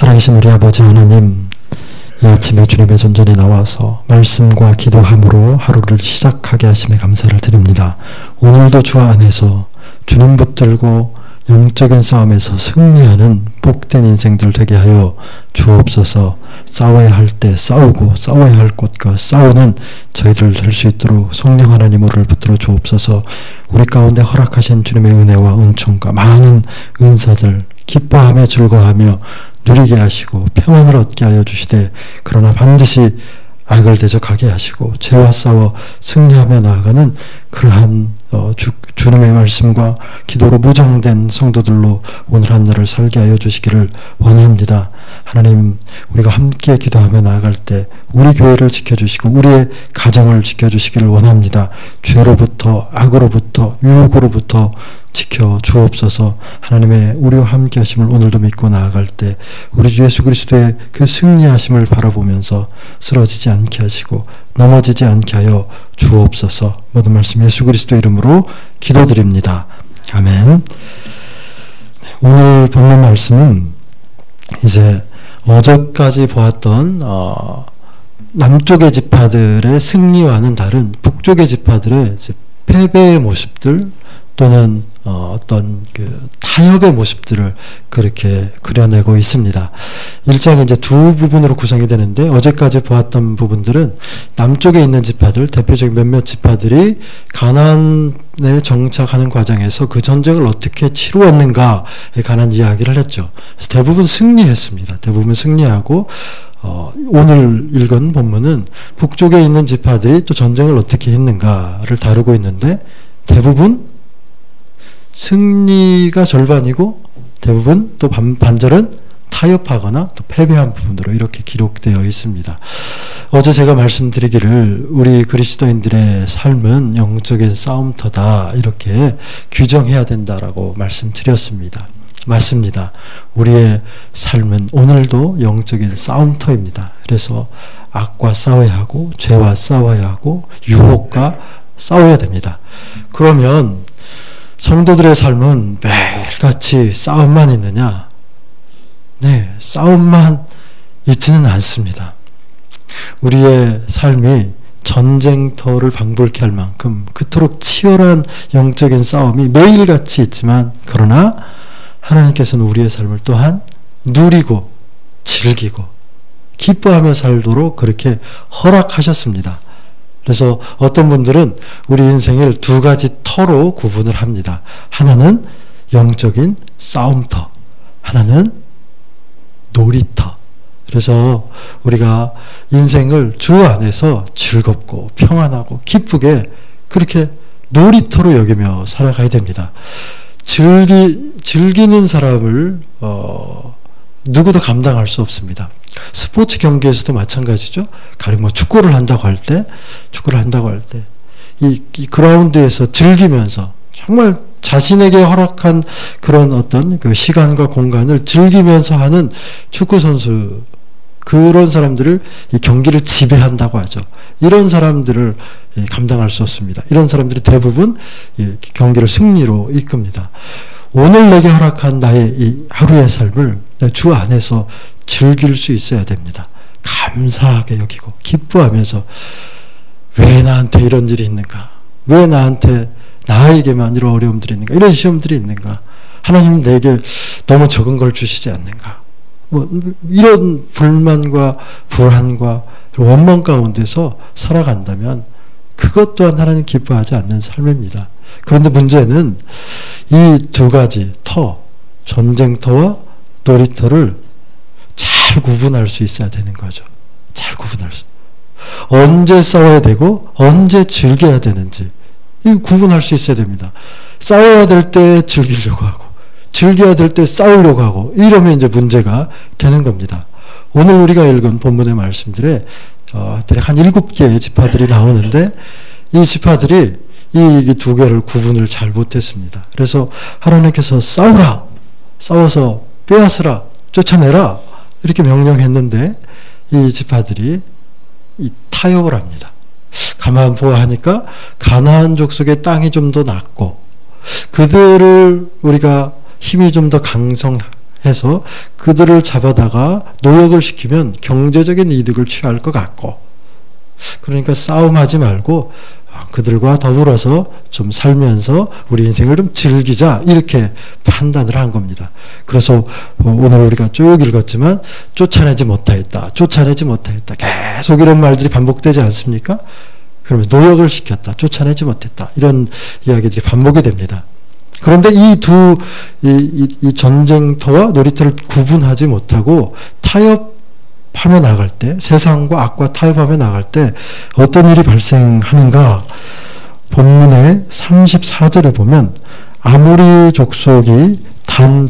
살아계신 우리 아버지 하나님, 이 아침에 주님의 전전에 나와서 말씀과 기도함으로 하루를 시작하게 하심에 감사를 드립니다. 오늘도 주 안에서 주님 붙들고 영적인 싸움에서 승리하는 복된 인생들 되게 하여 주옵소서. 싸워야 할 때 싸우고 싸워야 할 곳과 싸우는 저희들 될 수 있도록 성령 하나님을 붙들어 주옵소서. 우리 가운데 허락하신 주님의 은혜와 은총과 많은 은사들 기뻐하며 즐거워하며 누리게 하시고 평안을 얻게 하여 주시되, 그러나 반드시 악을 대적하게 하시고 죄와 싸워 승리하며 나아가는 그러한 주님의 말씀과 기도로 무장된 성도들로 오늘 한 날을 살게 하여 주시기를 원합니다. 하나님, 우리가 함께 기도하며 나아갈 때 우리 교회를 지켜주시고 우리의 가정을 지켜주시기를 원합니다. 죄로부터, 악으로부터, 유혹으로부터 지켜 주옵소서. 하나님의 우리와 함께 하심을 오늘도 믿고 나아갈 때 우리 주 예수 그리스도의 그 승리하심을 바라보면서 쓰러지지 않게 하시고 넘어지지 않게 하여 주옵소서. 모든 말씀 예수 그리스도의 이름으로 기도드립니다. 아멘. 오늘 본문 말씀은 이제 어제까지 보았던 남쪽의 지파들의 승리와는 다른 북쪽의 지파들의 이제 패배의 모습들 또는 어떤 그 타협의 모습들을 그렇게 그려내고 있습니다. 1장이 이제 두 부분으로 구성이 되는데, 어제까지 보았던 부분들은 남쪽에 있는 지파들, 대표적인 몇몇 지파들이 가나안에 정착하는 과정에서 그 전쟁을 어떻게 치루었는가에 관한 이야기를 했죠. 그래서 대부분 승리했습니다. 대부분 승리하고 오늘 읽은 본문은 북쪽에 있는 지파들이 또 전쟁을 어떻게 했는가를 다루고 있는데, 대부분 승리가 절반이고 대부분 또 반절은 타협하거나 또 패배한 부분으로 이렇게 기록되어 있습니다. 어제 제가 말씀드리기를 우리 그리스도인들의 삶은 영적인 싸움터다 이렇게 규정해야 된다라고 말씀드렸습니다. 맞습니다. 우리의 삶은 오늘도 영적인 싸움터입니다. 그래서 악과 싸워야 하고 죄와 싸워야 하고 유혹과 싸워야 됩니다. 그러면 성도들의 삶은 매일같이 싸움만 있느냐? 네, 싸움만 있지는 않습니다. 우리의 삶이 전쟁터를 방불케 할 만큼 그토록 치열한 영적인 싸움이 매일같이 있지만, 그러나 하나님께서는 우리의 삶을 또한 누리고 즐기고 기뻐하며 살도록 그렇게 허락하셨습니다. 그래서 어떤 분들은 우리 인생을 두 가지 터로 구분을 합니다. 하나는 영적인 싸움터, 하나는 놀이터. 그래서 우리가 인생을 주 안에서 즐겁고 평안하고 기쁘게 그렇게 놀이터로 여기며 살아가야 됩니다. 즐기는 사람을 누구도 감당할 수 없습니다. 스포츠 경기에서도 마찬가지죠. 가령 축구를 한다고 할 때, 이 그라운드에서 즐기면서 정말 자신에게 허락한 그런 어떤 그 시간과 공간을 즐기면서 하는 축구 선수, 그런 사람들을 이 경기를 지배한다고 하죠. 이런 사람들을 감당할 수 없습니다. 이런 사람들이 대부분 경기를 승리로 이끕니다. 오늘 내게 허락한 나의 이 하루의 삶을 주 안에서 즐길 수 있어야 됩니다. 감사하게 여기고 기뻐하면서, 왜 나한테 이런 일이 있는가? 왜 나에게만 이런 어려움들이 있는가? 이런 시험들이 있는가? 하나님은 내게 너무 적은 걸 주시지 않는가? 이런 불만과 불안과 원망 가운데서 살아간다면 그것 또한 하나님 기뻐하지 않는 삶입니다. 그런데 문제는 이 두 가지 터, 전쟁터와 놀이터를 잘 구분할 수 있어야 되는 거죠. 잘 구분할 수. 언제 싸워야 되고 언제 즐겨야 되는지 이 구분할 수 있어야 됩니다. 싸워야 될 때 즐기려고 하고 즐겨야 될 때 싸우려고 하고 이러면 이제 문제가 되는 겁니다. 오늘 우리가 읽은 본문의 말씀들에 한 7개의 지파들이 나오는데, 이 지파들이 이 두 개를 구분을 잘 못했습니다. 그래서 하나님께서 싸우라, 싸워서 빼앗으라, 쫓아내라 이렇게 명령했는데, 이 지파들이 이 타협을 합니다. 가만 보아하니까 가나안 족속의 땅이 좀 더 낫고 그들을 우리가 힘이 좀 더 강성해 해서 그들을 잡아다가 노역을 시키면 경제적인 이득을 취할 것 같고, 그러니까 싸움하지 말고 그들과 더불어서 좀 살면서 우리 인생을 좀 즐기자, 이렇게 판단을 한 겁니다. 그래서 오늘 우리가 쭉 읽었지만 쫓아내지 못하였다, 쫓아내지 못하였다, 계속 이런 말들이 반복되지 않습니까? 그러면 노역을 시켰다, 쫓아내지 못했다, 이런 이야기들이 반복이 됩니다. 그런데 이 전쟁터와 놀이터를 구분하지 못하고 타협하며 나갈 때, 세상과 악과 타협하며 나갈 때 어떤 일이 발생하는가? 본문의 34절에 보면 아모리 족속이 단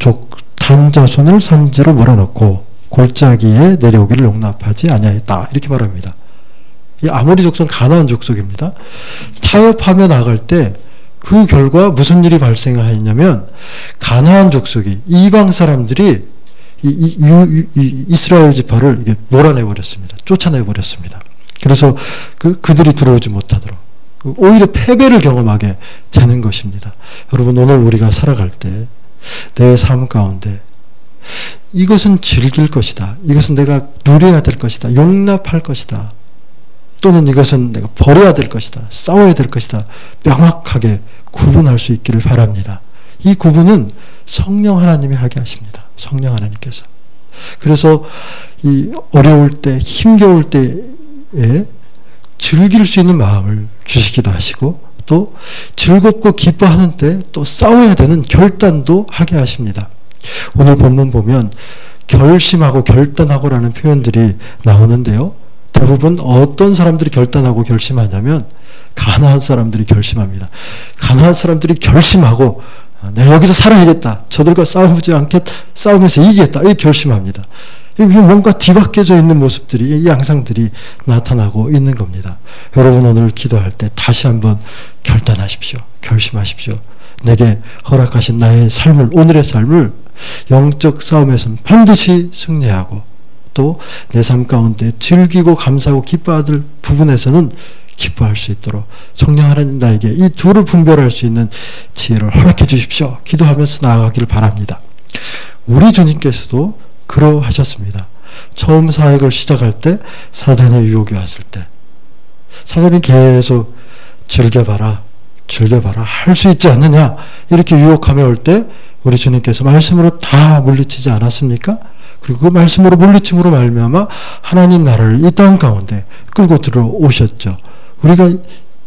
자손을 산지로 몰아넣고 골짜기에 내려오기를 용납하지 아니하였다, 이렇게 말합니다. 이 아모리 족속은 가나안 족속입니다. 타협하며 나갈 때 그 결과 무슨 일이 발생을 했냐면, 가나안 족속이, 이방 사람들이 이스라엘 지파를 이게 몰아내버렸습니다. 쫓아내버렸습니다. 그래서 그들이 들어오지 못하도록 오히려 패배를 경험하게 되는 것입니다. 여러분, 오늘 우리가 살아갈 때 내 삶 가운데 이것은 즐길 것이다, 이것은 내가 누려야 될 것이다, 용납할 것이다, 또는 이것은 내가 버려야 될 것이다, 싸워야 될 것이다, 명확하게 구분할 수 있기를 바랍니다. 이 구분은 성령 하나님이 하게 하십니다. 성령 하나님께서. 그래서 이 어려울 때, 힘겨울 때에 즐길 수 있는 마음을 주시기도 하시고, 또 즐겁고 기뻐하는 때 또 싸워야 되는 결단도 하게 하십니다. 오늘 본문 보면 결심하고 결단하고라는 표현들이 나오는데요, 대부분 어떤 사람들이 결단하고 결심하냐면 가나안 사람들이 결심합니다. 가나안 사람들이 결심하고 내가 여기서 살아야겠다, 저들과 싸우면서 이기겠다, 이렇게 결심합니다. 뭔가 뒤바뀌어져 있는 모습들이, 이 양상들이 나타나고 있는 겁니다. 여러분, 오늘 기도할 때 다시 한번 결단하십시오. 결심하십시오. 내게 허락하신 나의 삶을, 오늘의 삶을 영적 싸움에서는 반드시 승리하고, 또 내 삶 가운데 즐기고 감사하고 기뻐할 부분에서는 기뻐할 수 있도록 성령 하나님 나에게 이 둘을 분별할 수 있는 지혜를 허락해 주십시오. 기도하면서 나아가기를 바랍니다. 우리 주님께서도 그러하셨습니다. 처음 사역을 시작할 때 사단의 유혹이 왔을 때 사단이 계속 즐겨봐라, 즐겨봐라, 할 수 있지 않느냐, 이렇게 유혹하며 올 때 우리 주님께서 말씀으로 다 물리치지 않았습니까? 그리고 그 말씀으로 물리침으로 말미암아 하나님 나라를 이 땅 가운데 끌고 들어오셨죠. 우리가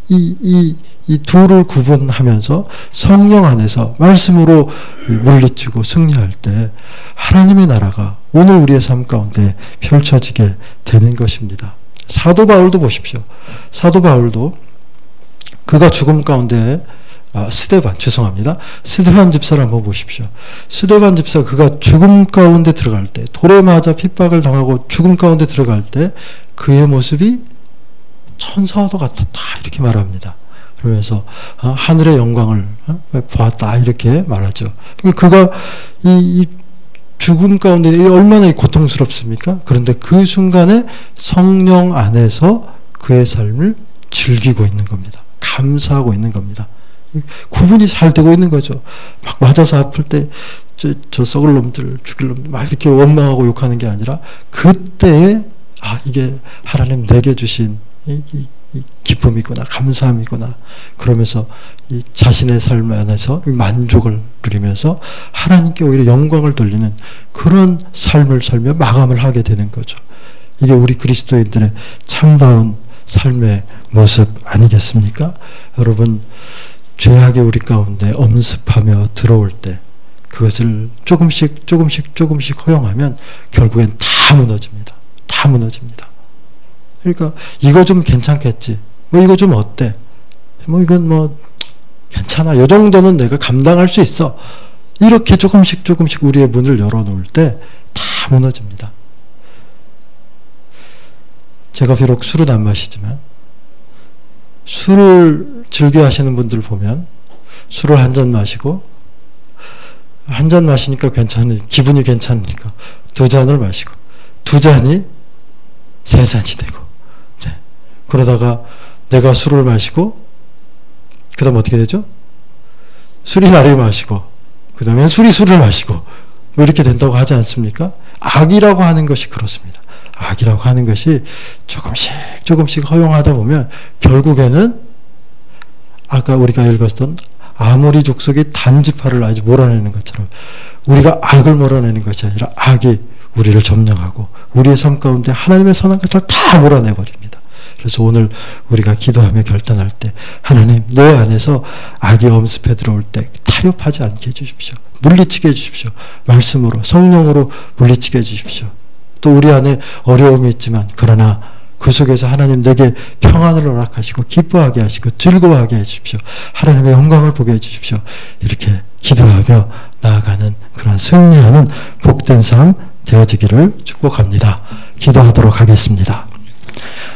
이 둘을 구분하면서 성령 안에서 말씀으로 물리치고 승리할 때 하나님의 나라가 오늘 우리의 삶 가운데 펼쳐지게 되는 것입니다. 사도 바울도 보십시오. 사도 바울도 그가 죽음 가운데 스데반 집사를 한번 보십시오. 스데반 집사, 그가 죽음 가운데 들어갈 때, 돌에 맞아 핍박을 당하고 죽음 가운데 들어갈 때 그의 모습이 천사와도 같았다, 이렇게 말합니다. 그러면서 하늘의 영광을 보았다, 이렇게 말하죠. 그가 이 죽음 가운데 얼마나 고통스럽습니까? 그런데 그 순간에 성령 안에서 그의 삶을 즐기고 있는 겁니다. 감사하고 있는 겁니다. 구분이 잘 되고 있는 거죠. 막 맞아서 아플 때 저 썩을 놈들, 죽일 놈들 막 이렇게 원망하고 욕하는 게 아니라 그때에 이게 하나님 내게 주신 이 기쁨이구나, 감사함이구나, 그러면서 이 자신의 삶 안에서 만족을 누리면서 하나님께 오히려 영광을 돌리는 그런 삶을 살며 마감을 하게 되는 거죠. 이게 우리 그리스도인들의 참다운 삶의 모습 아니겠습니까? 여러분, 죄악이 우리 가운데 엄습하며 들어올 때 그것을 조금씩 허용하면 결국엔 다 무너집니다. 다 무너집니다. 그러니까 이거 좀 괜찮겠지, 이거 좀 어때, 이건 괜찮아, 요 정도는 내가 감당할 수 있어, 이렇게 조금씩 우리의 문을 열어놓을 때 다 무너집니다. 제가 비록 술은 안 마시지만 술을 즐겨 하시는 분들 보면 술을 한 잔 마시고, 한 잔 마시니까 기분이 괜찮으니까 두 잔을 마시고, 두 잔이 세 잔이 되고, 그러다가 내가 술을 마시고 그 다음 어떻게 되죠? 술이 나를 마시고 그 다음에 술이 술을 마시고 뭐 이렇게 된다고 하지 않습니까? 악이라고 하는 것이 그렇습니다. 악이라고 하는 것이 조금씩 허용하다 보면 결국에는 아까 우리가 읽었던 아모리 족속이 단지파를 아주 몰아내는 것처럼 우리가 악을 몰아내는 것이 아니라 악이 우리를 점령하고 우리의 삶 가운데 하나님의 선한 것을 다 몰아내버립니다. 그래서 오늘 우리가 기도하며 결단할 때 하나님 내 안에서 악이 엄습해 들어올 때 타협하지 않게 해주십시오. 물리치게 해주십시오. 말씀으로 성령으로 물리치게 해주십시오. 또 우리 안에 어려움이 있지만 그러나 그 속에서 하나님 내게 평안을 허락하시고 기뻐하게 하시고 즐거워하게 해주십시오. 하나님의 영광을 보게 해주십시오. 이렇게 기도하며 나아가는 그런 승리하는 복된 삶 되어지기를 축복합니다. 기도하도록 하겠습니다.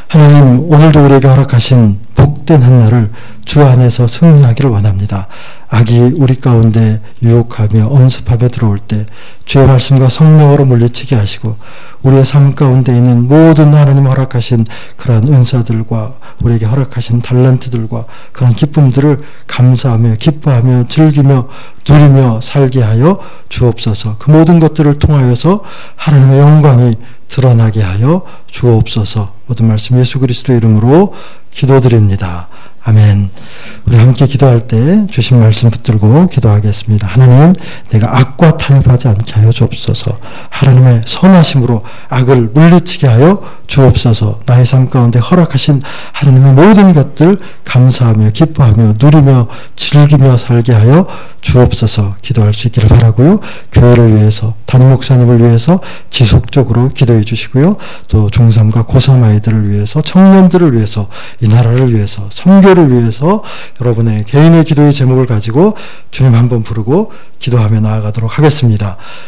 하나님 오늘도 우리에게 허락하신 복된 한날을 주 안에서 승리하기를 원합니다. 악이 우리 가운데 유혹하며 엄습하며 들어올 때 주의 말씀과 성령으로 물리치게 하시고 우리의 삶 가운데 있는 모든 하나님 허락하신 그러한 은사들과 우리에게 허락하신 달란트들과 그런 기쁨들을 감사하며 기뻐하며 즐기며 누리며 살게 하여 주옵소서. 그 모든 것들을 통하여서 하나님의 영광이 드러나게 하여 주옵소서. 모든 말씀 예수 그리스도의 이름으로 기도드립니다. 아멘. 우리 함께 기도할 때 주신 말씀 붙들고 기도하겠습니다. 하나님, 내가 악과 타협하지 않게 하여 주옵소서. 하나님의 선하심으로 악을 물리치게 하여 주옵소서. 나의 삶 가운데 허락하신 하나님의 모든 것들 감사하며 기뻐하며 누리며 즐기며 살게 하여 주옵소서. 기도할 수 있기를 바라고요. 교회를 위해서, 담임 목사님을 위해서 지속적으로 기도해 주시고요. 또 중3과 고3 아이들을 위해서, 청년들을 위해서, 이 나라를 위해서, 선교를 위해서 여러분의 개인의 기도의 제목을 가지고 주님 한번 부르고 기도하며 나아가도록 하겠습니다.